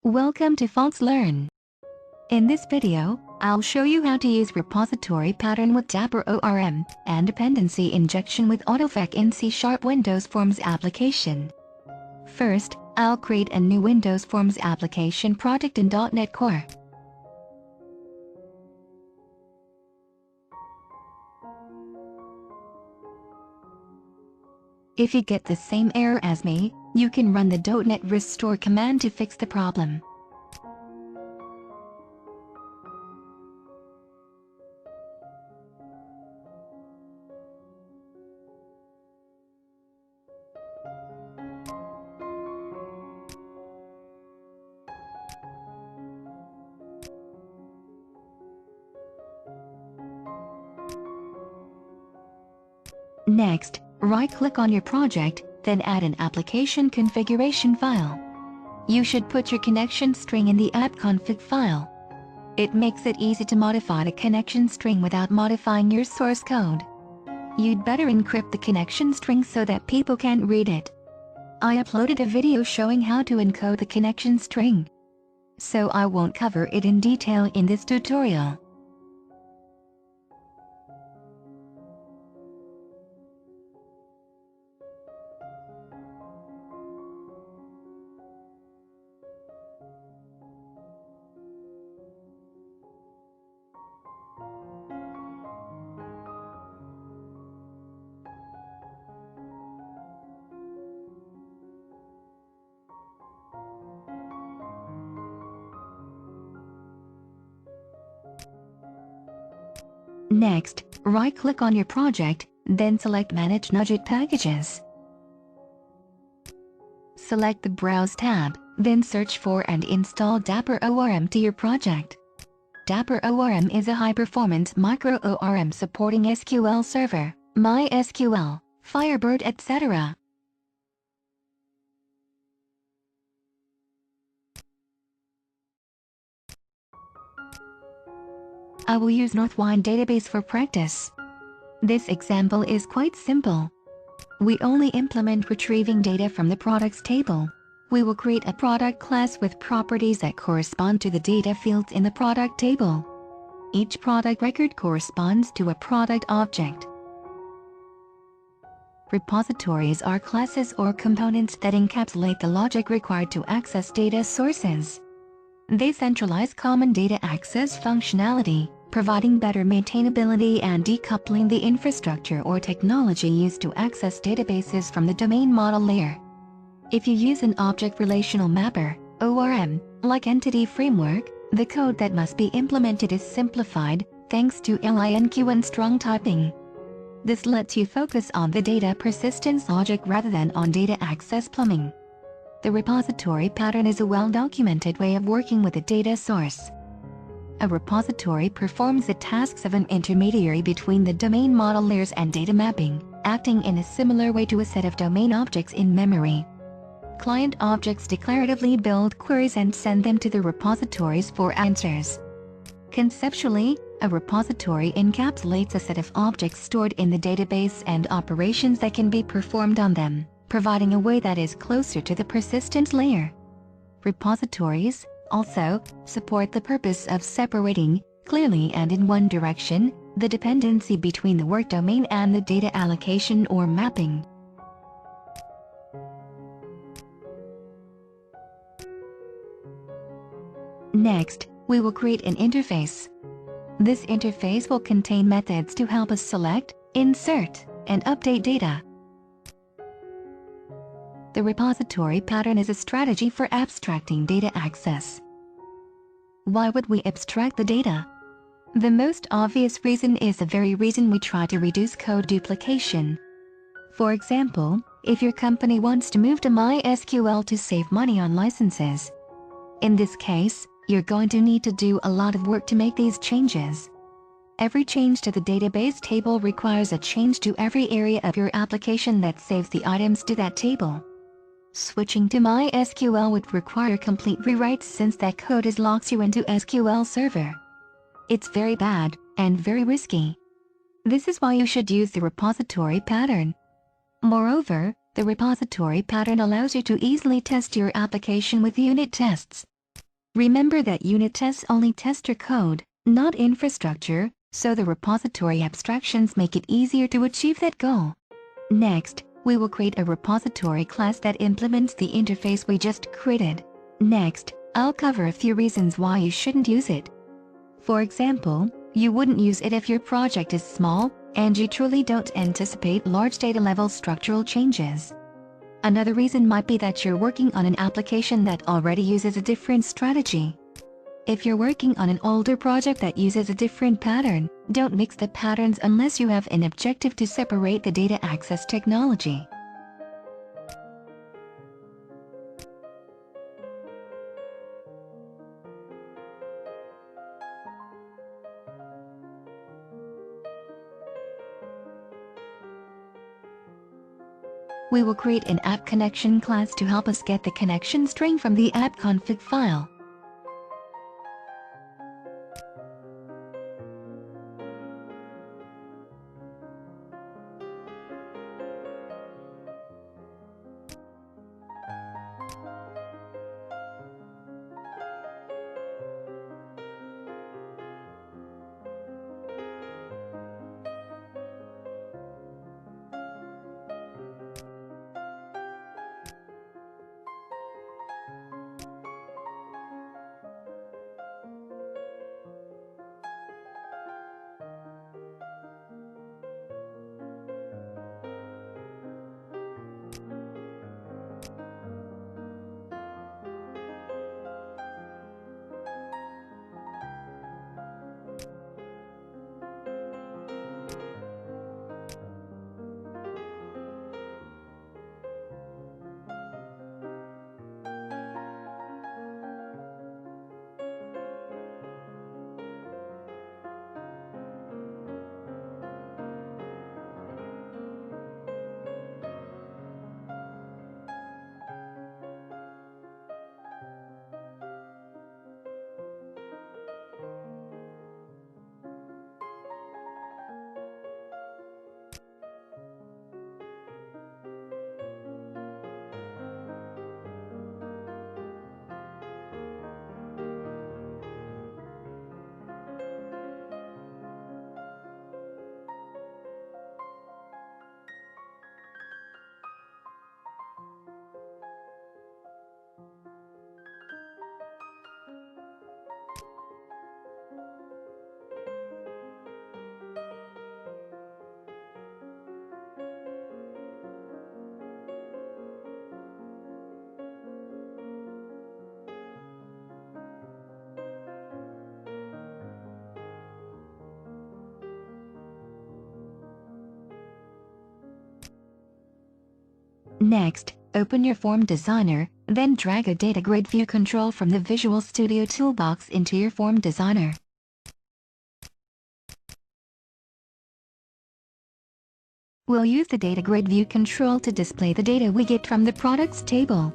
Welcome to Fonts Learn. In this video, I'll show you how to use repository pattern with Dapper ORM and dependency injection with Autofac in C# Windows Forms application. First, I'll create a new Windows Forms application project in .NET Core. If you get the same error as me, you can run the .NET restore command to fix the problem. Next, right-click on your project, then add an application configuration file. You should put your connection string in the app.config file. It makes it easy to modify the connection string without modifying your source code. You'd better encrypt the connection string so that people can't read it. I uploaded a video showing how to encode the connection string, so I won't cover it in detail in this tutorial. Next, right-click on your project, then select Manage Nugget Packages. Select the Browse tab, then search for and install Dapper ORM to your project. Dapper ORM is a high-performance micro-ORM supporting SQL Server, MySQL, Firebird, etc. I will use Northwind database for practice. This example is quite simple. We only implement retrieving data from the products table. We will create a product class with properties that correspond to the data fields in the product table. Each product record corresponds to a product object. Repositories are classes or components that encapsulate the logic required to access data sources. They centralize common data access functionality, providing better maintainability and decoupling the infrastructure or technology used to access databases from the domain model layer. If you use an object relational mapper, ORM, like Entity Framework, the code that must be implemented is simplified, thanks to LINQ and strong typing. This lets you focus on the data persistence logic rather than on data access plumbing. The repository pattern is a well-documented way of working with a data source. A repository performs the tasks of an intermediary between the domain model layers and data mapping, acting in a similar way to a set of domain objects in memory. Client objects declaratively build queries and send them to the repositories for answers. Conceptually, a repository encapsulates a set of objects stored in the database and operations that can be performed on them, providing a way that is closer to the persistent layer. Repositories, also, support the purpose of separating, clearly and in one direction, the dependency between the work domain and the data allocation or mapping. Next, we will create an interface. This interface will contain methods to help us select, insert, and update data. The repository pattern is a strategy for abstracting data access. Why would we abstract the data? The most obvious reason is the very reason we try to reduce code duplication. For example, if your company wants to move to MySQL to save money on licenses. In this case, you're going to need to do a lot of work to make these changes. Every change to the database table requires a change to every area of your application that saves the items to that table. Switching to MySQL would require complete rewrites since that code locks you into SQL Server. It's very bad and very risky. This is why you should use the repository pattern. Moreover, the repository pattern allows you to easily test your application with unit tests. Remember that unit tests only test your code, not infrastructure, so the repository abstractions make it easier to achieve that goal. Next, we will create a repository class that implements the interface we just created. Next, I'll cover a few reasons why you shouldn't use it. For example, you wouldn't use it if your project is small, and you truly don't anticipate large data-level structural changes. Another reason might be that you're working on an application that already uses a different strategy. If you're working on an older project that uses a different pattern, don't mix the patterns unless you have an objective to separate the data access technology. We will create an app connection class to help us get the connection string from the app config file. Next, open your Form Designer, then drag a data grid view control from the Visual Studio toolbox into your Form Designer. We'll use the data grid view control to display the data we get from the products table.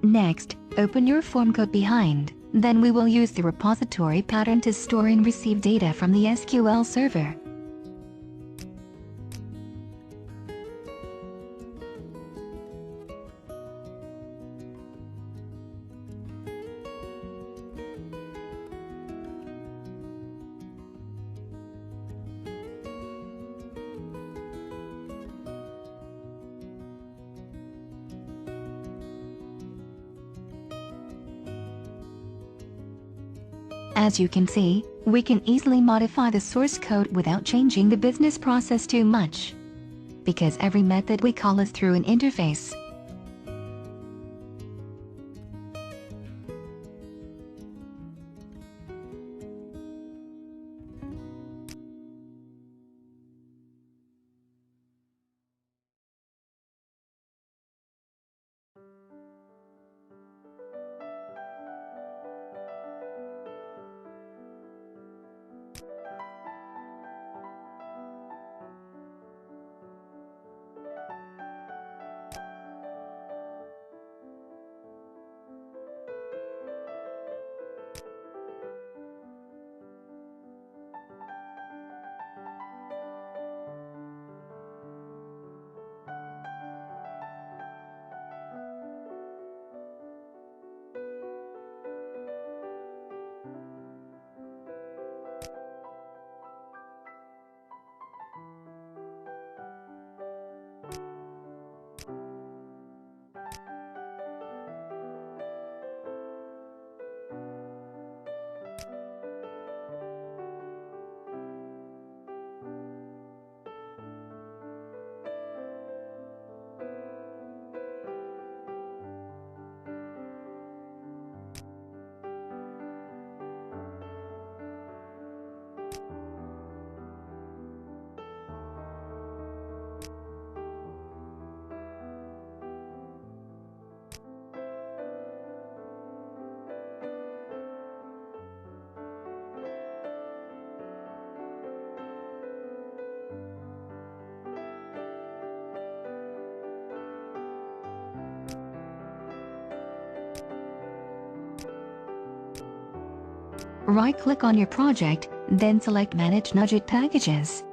Next, open your form code behind. Then we will use the repository pattern to store and receive data from the SQL server. As you can see, we can easily modify the source code without changing the business process too much, because every method we call is through an interface. Right-click on your project, then select Manage Nugget Packages.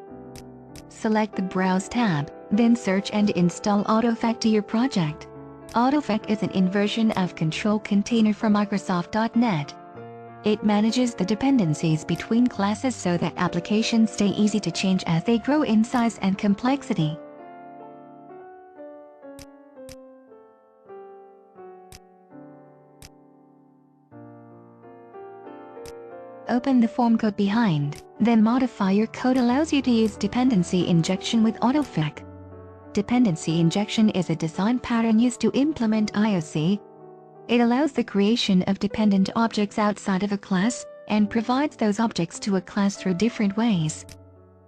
Select the Browse tab, then search and install Autofac to your project. Autofac is an inversion of control container for Microsoft.NET. It manages the dependencies between classes so that applications stay easy to change as they grow in size and complexity. Open the form code behind, then modify your code allows you to use dependency injection with Autofac. Dependency injection is a design pattern used to implement IOC. It allows the creation of dependent objects outside of a class, and provides those objects to a class through different ways.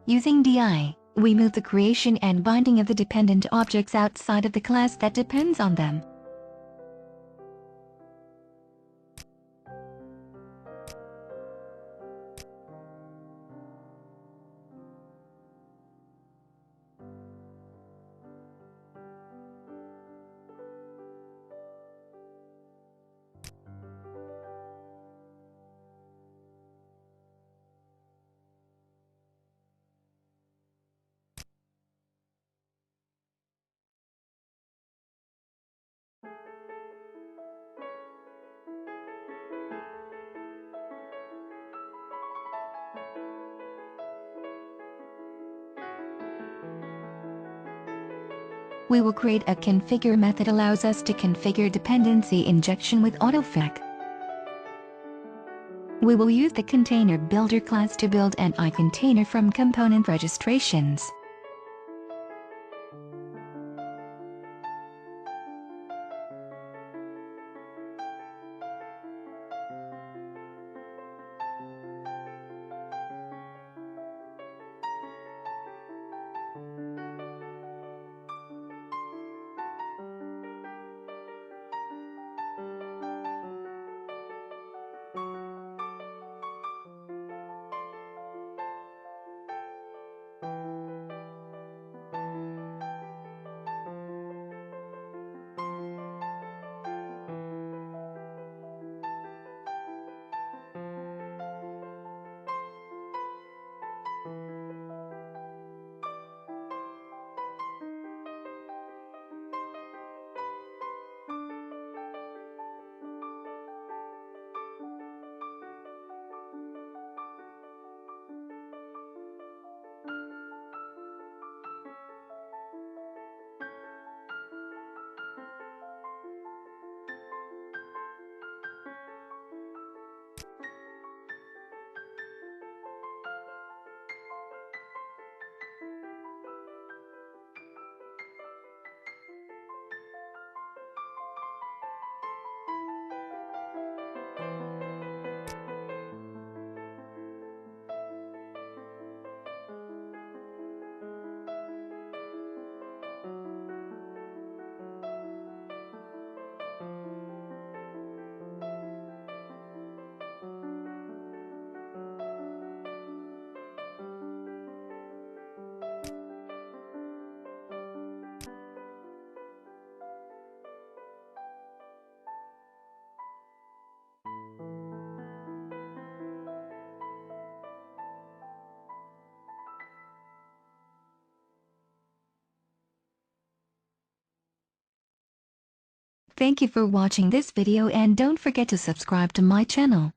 Using DI, we move the creation and binding of the dependent objects outside of the class that depends on them. We will create a configure method allows us to configure dependency injection with Autofac. We will use the container builder class to build an iContainer from component registrations. Thank you for watching this video and don't forget to subscribe to my channel.